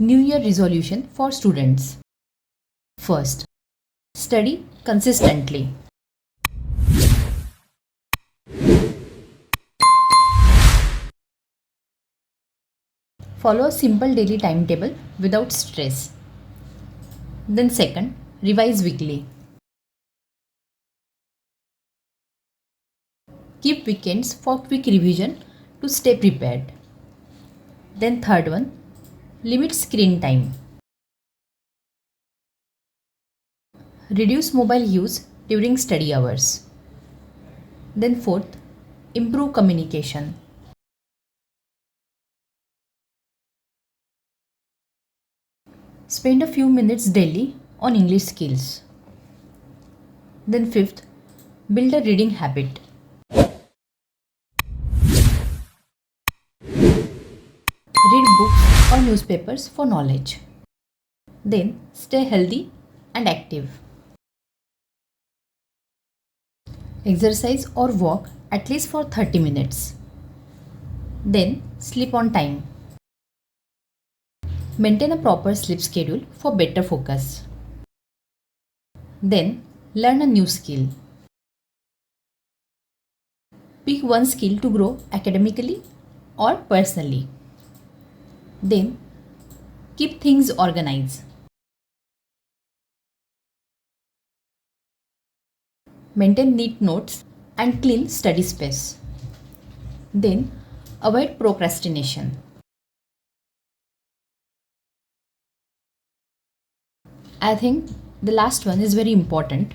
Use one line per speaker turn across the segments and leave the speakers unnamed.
New Year resolution for students. First, study consistently. Follow a simple daily timetable without stress. Then second, revise weekly. Keep weekends for quick revision to stay prepared. Then third one, limit screen time. Reduce mobile use during study hours. Then fourth, improve communication. Spend a few minutes daily on English skills. Then fifth, build a reading habit. Read books or newspapers for knowledge. Then stay healthy and active. Exercise or walk at least for 30 minutes. Then sleep on time. Maintain a proper sleep schedule for better focus. Then learn a new skill. Pick one skill to grow academically or personally. Then keep things organized. Maintain neat notes and clean study space. Then avoid procrastination. I think the last one is very important.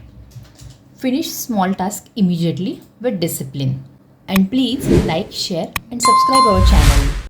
Finish small tasks immediately with discipline. And please like, share and subscribe our channel.